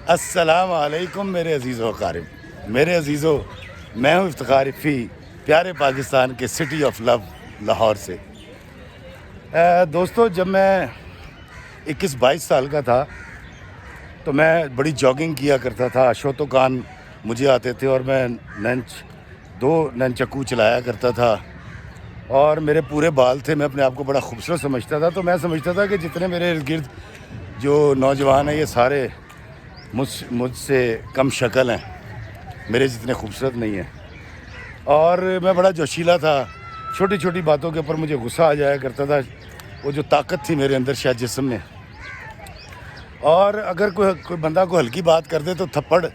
السلام علیکم میرے عزیز و اقارب، میرے عزیزو، میں ہوں افتخار فی، پیارے پاکستان کے سٹی آف لو لاہور سے۔ دوستو، جب میں 21-22 سال کا تھا تو میں بڑی جاگنگ کیا کرتا تھا۔ شوتوکان مجھے آتے تھے اور میں دو ننچکو چلایا کرتا تھا اور میرے پورے بال تھے۔ میں اپنے آپ کو بڑا خوبصورت سمجھتا تھا، تو میں سمجھتا تھا کہ جتنے میرے ارد گرد جو نوجوان ہیں یہ سارے مجھ سے کم شکل ہیں، میرے جتنے خوبصورت نہیں ہیں۔ اور میں بڑا جوشیلا تھا، چھوٹی چھوٹی باتوں کے اوپر مجھے غصہ آ جایا کرتا تھا۔ وہ جو طاقت تھی میرے اندر شاید جسم میں، اور اگر کوئی بندہ کو ہلکی بات کر دے تو تھپڑ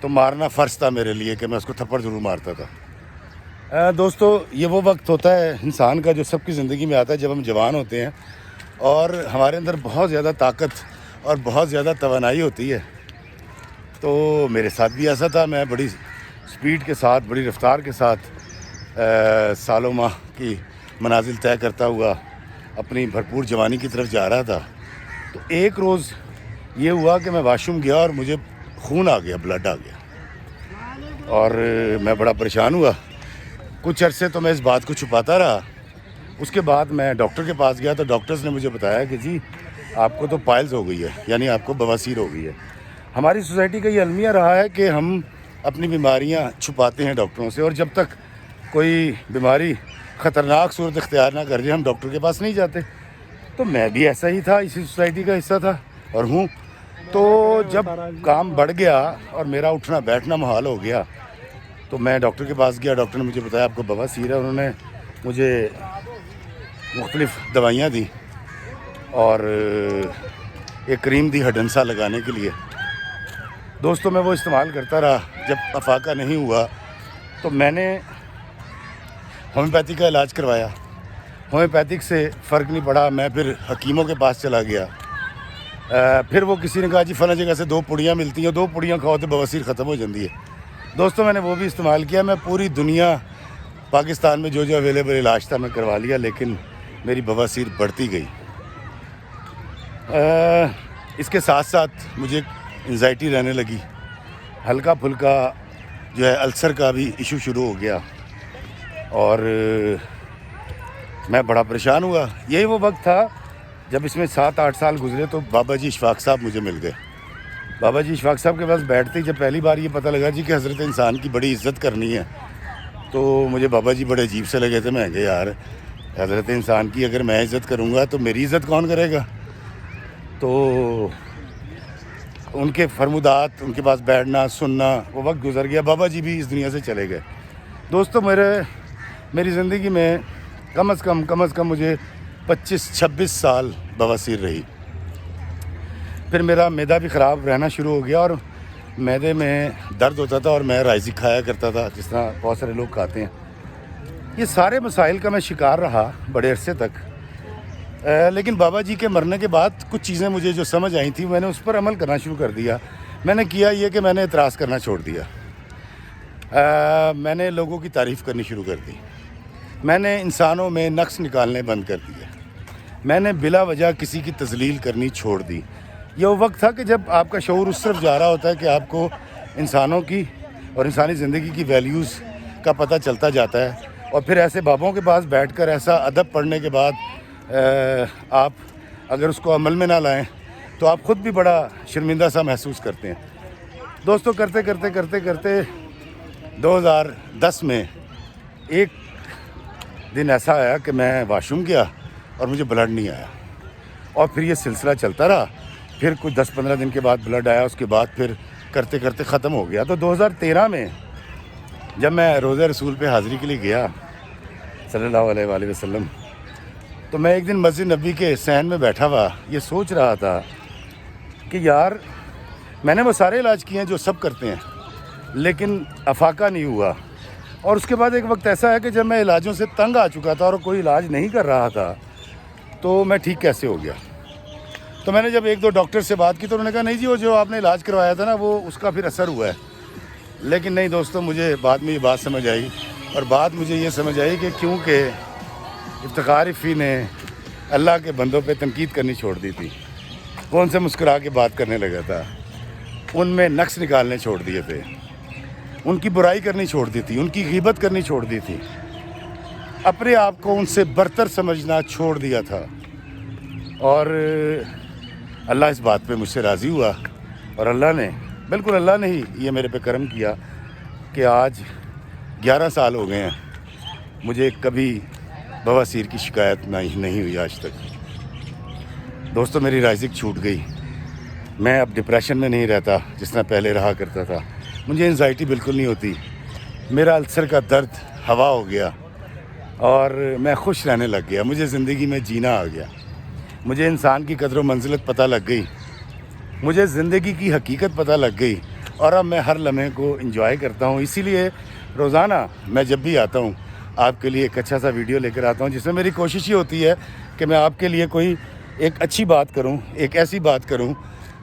تو مارنا فرض تھا میرے لیے کہ میں اس کو تھپڑ ضرور مارتا تھا۔ دوستو، یہ وہ وقت ہوتا ہے انسان کا جو سب کی زندگی میں آتا ہے جب ہم جوان ہوتے ہیں اور ہمارے اندر بہت زیادہ طاقت اور بہت زیادہ توانائی ہوتی ہے۔ تو میرے ساتھ بھی ایسا تھا، میں بڑی سپیڈ کے ساتھ، بڑی رفتار کے ساتھ سالوں ماہ کی منازل طے کرتا ہوا اپنی بھرپور جوانی کی طرف جا رہا تھا۔ تو ایک روز یہ ہوا کہ میں واش روم گیا اور مجھے خون آ گیا، بلڈ آ گیا، اور میں بڑا پریشان ہوا۔ کچھ عرصے تو میں اس بات کو چھپاتا رہا۔ اس کے بعد میں ڈاکٹر کے پاس گیا تو ڈاکٹرز نے مجھے بتایا کہ جی آپ کو تو پائلز ہو گئی ہے، یعنی آپ کو بواسیر ہو گئی ہے۔ ہماری سوسائٹی کا یہ المیہ رہا ہے کہ ہم اپنی بیماریاں چھپاتے ہیں ڈاکٹروں سے، اور جب تک کوئی بیماری خطرناک صورت اختیار نہ کر جائے ہم ڈاکٹر کے پاس نہیں جاتے۔ تو میں بھی ایسا ہی تھا، اسی سوسائٹی کا حصہ تھا اور ہوں۔ تو جب کام بڑھ گیا اور میرا اٹھنا بیٹھنا محال ہو گیا تو میں ڈاکٹر کے پاس گیا۔ ڈاکٹر نے مجھے بتایا آپ کو بواسیر ہے۔ انہوں نے مجھے مختلف دوائیاں دی اور ایک کریم دی ہڈنسا لگانے کے لیے۔ دوستو، میں وہ استعمال کرتا رہا۔ جب افاقہ نہیں ہوا تو میں نے ہومیوپیتھی کا علاج کروایا۔ ہومیوپیتھک سے فرق نہیں پڑا، میں پھر حکیموں کے پاس چلا گیا۔ پھر وہ کسی نے کہا جی فلاں جگہ سے 2 پڑیاں ملتی ہیں، 2 پڑیاں کھاؤ تو بواسیر ختم ہو جاتی ہے۔ دوستو، میں نے وہ بھی استعمال کیا۔ میں پوری دنیا پاکستان میں جو اویلیبل علاج تھا میں کروا لیا، لیکن میری بواسیر بڑھتی گئی۔ اس کے ساتھ ساتھ مجھے انزائٹی رہنے لگی، ہلکا پھلکا جو ہے السر کا بھی ایشو شروع ہو گیا، اور میں بڑا پریشان ہوا۔ یہی وہ وقت تھا جب اس میں 7-8 سال گزرے تو بابا جی اشفاق صاحب مجھے مل گئے۔ بابا جی اشفاق صاحب کے پاس بیٹھتے ہی جب پہلی بار یہ پتہ لگا جی کہ حضرت انسان کی بڑی عزت کرنی ہے، تو مجھے بابا جی بڑے عجیب سے لگے تھے۔ میں کہ یار حضرت انسان کی اگر میں عزت کروں گا تو میری عزت کون کرے گا؟ تو ان کے فرمودات، ان کے پاس بیٹھنا سننا، وہ وقت گزر گیا۔ بابا جی بھی اس دنیا سے چلے گئے۔ دوستو، میری زندگی میں کم از کم مجھے 25-26 سال بواسیر رہی۔ پھر میرا معدہ بھی خراب رہنا شروع ہو گیا اور معدے میں درد ہوتا تھا اور میں رائزی کھایا کرتا تھا جس طرح بہت سارے لوگ کھاتے ہیں۔ یہ سارے مسائل کا میں شکار رہا بڑے عرصے تک، لیکن بابا جی کے مرنے کے بعد کچھ چیزیں مجھے جو سمجھ آئی تھیں میں نے اس پر عمل کرنا شروع کر دیا۔ میں نے کیا یہ کہ میں نے اعتراض کرنا چھوڑ دیا۔ میں نے لوگوں کی تعریف کرنی شروع کر دی۔ میں نے انسانوں میں نقص نکالنے بند کر دیے۔ میں نے بلا وجہ کسی کی تذلیل کرنی چھوڑ دی۔ یہ وہ وقت تھا کہ جب آپ کا شعور اس طرف جا رہا ہوتا ہے کہ آپ کو انسانوں کی اور انسانی زندگی کی ویلیوز کا پتہ چلتا جاتا ہے، اور پھر ایسے بابوں کے پاس بیٹھ کر ایسا ادب پڑھنے کے بعد آپ اگر اس کو عمل میں نہ لائیں تو آپ خود بھی بڑا شرمندہ سا محسوس کرتے ہیں۔ دوستو، کرتے 2010 میں ایک دن ایسا آیا کہ میں واش روم گیا اور مجھے بلڈ نہیں آیا، اور پھر یہ سلسلہ چلتا رہا۔ پھر کچھ 10-15 دن کے بعد بلڈ آیا، اس کے بعد پھر کرتے ختم ہو گیا۔ تو 2013 میں جب میں روزہ رسول پہ حاضری کے لیے گیا صلی اللہ علیہ وآلہ وسلم، تو میں ایک دن مسجد نبی کے صحن میں بیٹھا ہوا یہ سوچ رہا تھا کہ یار میں نے وہ سارے علاج کیے ہیں جو سب کرتے ہیں، لیکن افاقہ نہیں ہوا۔ اور اس کے بعد ایک وقت ایسا ہے کہ جب میں علاجوں سے تنگ آ چکا تھا اور کوئی علاج نہیں کر رہا تھا تو میں ٹھیک کیسے ہو گیا؟ تو میں نے جب 1-2 ڈاکٹر سے بات کی تو انہوں نے کہا نہیں جی وہ جو آپ نے علاج کروایا تھا نا وہ اس کا پھر اثر ہوا ہے۔ لیکن نہیں دوستو، مجھے بعد میں یہ بات سمجھ آئی، اور بات مجھے یہ سمجھ آئی کہ کیونکہ افتخار فی نے اللہ کے بندوں پہ تنقید کرنی چھوڑ دی تھی۔ वो उनसे मुस्कुरा के बात करने लगा था, उनमें नक्स निकालने छोड़ दिए थे, उनकी बुराई करनी छोड़ दी थी, उनकी गीबत करनी छोड़ दी थी, अपने आप को उनसे बरतर समझना छोड़ दिया था। और अल्लाह इस बात पे मुझसे राज़ी हुआ और अल्लाह ने ही ये मेरे पे करम किया कि आज 11 साल हो गए हैं, मुझे कभी बवासीर की शिकायत नहीं हुई आज तक। दोस्तों, मेरी राइजिक छूट गई, मैं अब डिप्रेशन में नहीं रहता जिस तरह पहले रहा करता था, मुझे एंजाइटी बिल्कुल नहीं होती, मेरा अल्सर का दर्द हवा हो गया और मैं खुश रहने लग गया, मुझे ज़िंदगी में जीना आ गया, मुझे इंसान की कदर व मंजिलत पता लग गई, मुझे ज़िंदगी की हकीकत पता लग गई और अब मैं हर लम्हे को एंजॉय करता हूँ। इसीलिए रोज़ाना मैं जब भी आता हूँ आपके लिए एक अच्छा सा वीडियो लेकर आता हूँ, जिसमें मेरी कोशिश ये होती है कि मैं आपके लिए कोई एक अच्छी बात करूँ, एक ऐसी बात करूँ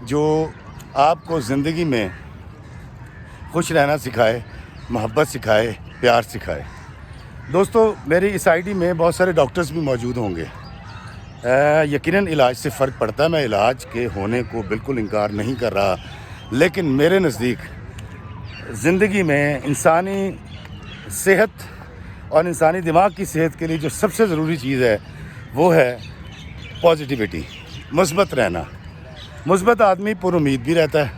जो आपको ज़िंदगी में खुश रहना सिखाए, मोहब्बत सिखाए, प्यार सिखाए। दोस्तों, मेरी इस आईडी में बहुत सारे डॉक्टर्स भी मौजूद होंगे, यकीनन इलाज से फ़र्क पड़ता है, मैं इलाज के होने को बिल्कुल इनकार नहीं कर रहा, लेकिन मेरे नज़दीक ज़िंदगी में इंसानी सेहत और इंसानी दिमाग की सेहत के लिए जो सबसे ज़रूरी चीज़ है वो है पॉजिटिविटी, मुस्बत रहना। मुस्बत आदमी पुरुमीद भी रहता है,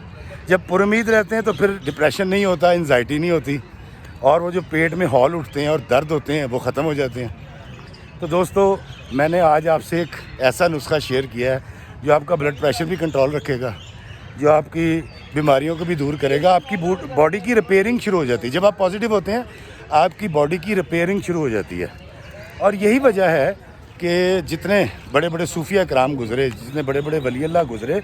जब पुरुमीद रहते हैं तो फिर डिप्रेशन नहीं होता, एंजाइटी नहीं होती, और वो जो पेट में हौल उठते हैं और दर्द होते हैं वो ख़त्म हो जाते हैं। तो दोस्तों, मैंने आज आपसे एक ऐसा नुस्खा शेयर किया है जो आपका ब्लड प्रेशर भी कंट्रोल रखेगा, जो आपकी बीमारियों को भी दूर करेगा, आपकी बॉडी की रिपेयरिंग शुरू हो जाती है। जब आप पॉजिटिव होते हैं आपकी बॉडी की रिपेयरिंग शुरू हो जाती है। और यही वजह है कि जितने बड़े बड़े सूफिया कराम गुज़रे, जितने बड़े बड़े वली अल्लाह गुज़रे,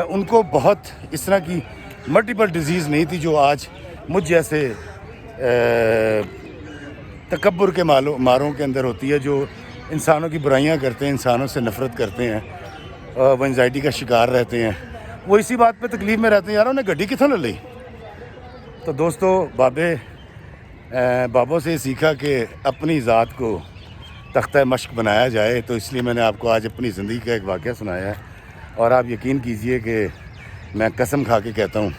उनको बहुत इस तरह की मल्टीपल डिजीज़ नहीं थी जो आज मुझ जैसे तकब्बुर के मारों के अंदर होती है, जो इंसानों की बुराइयां करते हैं, इंसानों से नफ़रत करते हैं, वो एंजाइटी का शिकार रहते हैं, वो इसी बात पे तकलीफ़ में रहते हैं, यार उन्हें गड्डी कितों ले ली। तो दोस्तों, बाबों से सीखा कि अपनी ज़ात को तख्ता मश्क बनाया जाए, तो इसलिए मैंने आपको आज अपनी ज़िंदगी का एक वाक़या सुनाया है। और आप यकीन कीजिए कि मैं कसम खा के कहता हूँ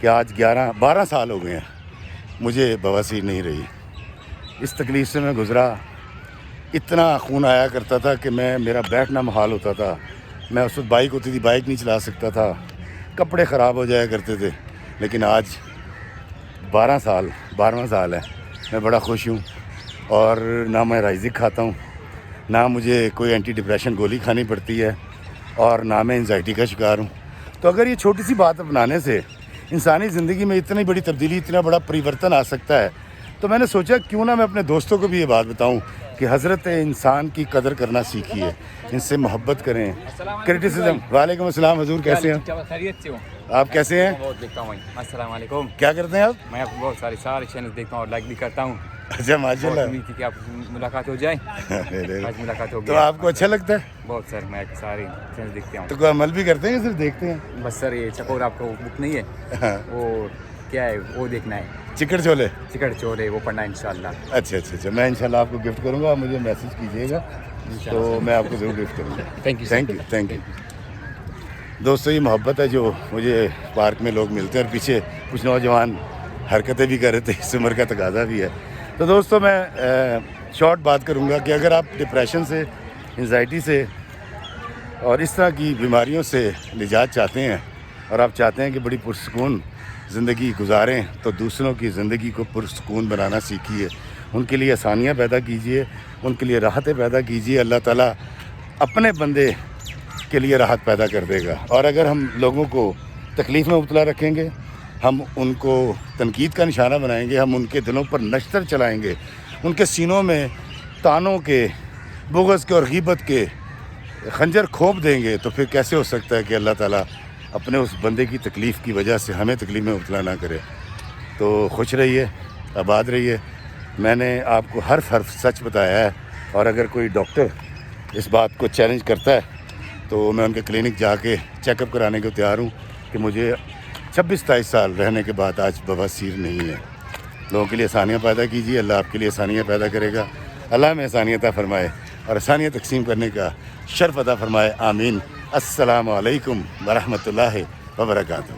कि आज 12 साल हो गए हैं मुझे बवासीर नहीं रही। इस तकलीफ़ से मैं गुज़रा, इतना खून आया करता था कि मेरा बैठना मुहाल होता था, मैं उस वक्त बाइक होती थी, बाइक नहीं चला सकता था, कपड़े ख़राब हो जाया करते थे। लेकिन आज 12वां साल है, मैं बड़ा खुश हूँ, और ना मैं राइजिक खाता हूँ, ना मुझे कोई एंटी डिप्रेशन गोली खानी पड़ती है, और ना मैं एंजाइटी का शिकार हूँ। तो अगर ये छोटी सी बात अपनाने से इंसानी ज़िंदगी में इतनी बड़ी तब्दीली, इतना बड़ा परिवर्तन आ सकता है, तो मैंने सोचा क्यों ना मैं अपने दोस्तों को भी ये बात बताऊं कि हज़रत इंसान की कदर करना सीखिए, इनसे मोहब्बत करें। क्रिटिसिज्म। वालेकुम अस्सलाम हुजूर, कैसे हैं खैरियत से हो? आप कैसे हैं? बहुत देखता हूँ। अस्सलाम वालेकुम। क्या करते हैं आप? मैं आपको बहुत सारे चैनल देखता हूँ और लाइक भी करता हूँ। अच्छा, माशाल्लाह। उम्मीद थी कि आपसे मुलाकात हो जाए, आज मुलाकात हो गई। तो आपको अच्छा लगता है? बहुत सर, मैं सारे चैनल देखते हूँ। तो कोई अमल भी करते हैं या सिर्फ देखते हैं? बस सर, ये चकोर आपको बुक नहीं है, हाँ। वो क्या है वो देखना है, चिकड़ छोले। चिकड़ चोले, वो पढ़ना है इंशाल्लाह। अच्छा, मैं इंशाल्लाह आपको गिफ्ट करूँगा, आप मुझे मैसेज कीजिएगा तो मैं आपको ज़रूर गिफ्ट करूँगा। Thank you. दोस्तों, ये मोहब्बत है जो मुझे पार्क में लोग मिलते हैं और पीछे कुछ नौजवान हरकतें भी कर रहे थे, इस उम्र का तकाजा भी है। तो दोस्तों, मैं शॉर्ट बात करूँगा कि अगर आप डिप्रेशन से, एंजाइटी से और इस तरह की बीमारियों से निजात चाहते हैं और आप चाहते हैं कि बड़ी पुरसुकून ज़िंदगी गुजारें, तो दूसरों की ज़िंदगी को पुरसुकून बनाना सीखिए, उनके लिए आसानियाँ पैदा कीजिए, उनके लिए राहतें पैदा कीजिए। अल्लाह ताला अपने बंदे के लिए राहत पैदा कर देगा। और अगर हम लोगों को तकलीफ़ में मुब्तला रखेंगे, हम उनको तनकीद का निशाना बनाएंगे, हम उनके दिलों पर नश्तर चलाएंगे, उनके सीनों में तानों के, बुग़्ज़ के और गीबत के खंजर खोप देंगे, तो फिर कैसे हो सकता है कि अल्लाह ताला अपने उस बंदे की तकलीफ़ की वजह से हमें तकलीफ़ में मुब्तला ना करे। तो खुश रहिए, आबाद रहिए। मैंने आपको हर्फ सच बताया है, और अगर कोई डॉक्टर इस बात को चैलेंज करता है तो मैं उनके क्लिनिक जाके चेकअप कराने को तैयार हूँ कि मुझे 26-27 साल रहने के बाद आज बवासीर नहीं है। लोगों के लिए आसानियाँ पैदा कीजिए, अल्लाह आपके लिए आसानियाँ पैदा करेगा। अल्लाह में आसानियत फरमाए और आसानियाँ तकसीम करने का शर्फ अता फरमाए। आमीन السلام علیکم ورحمۃ اللہ وبرکاتہ.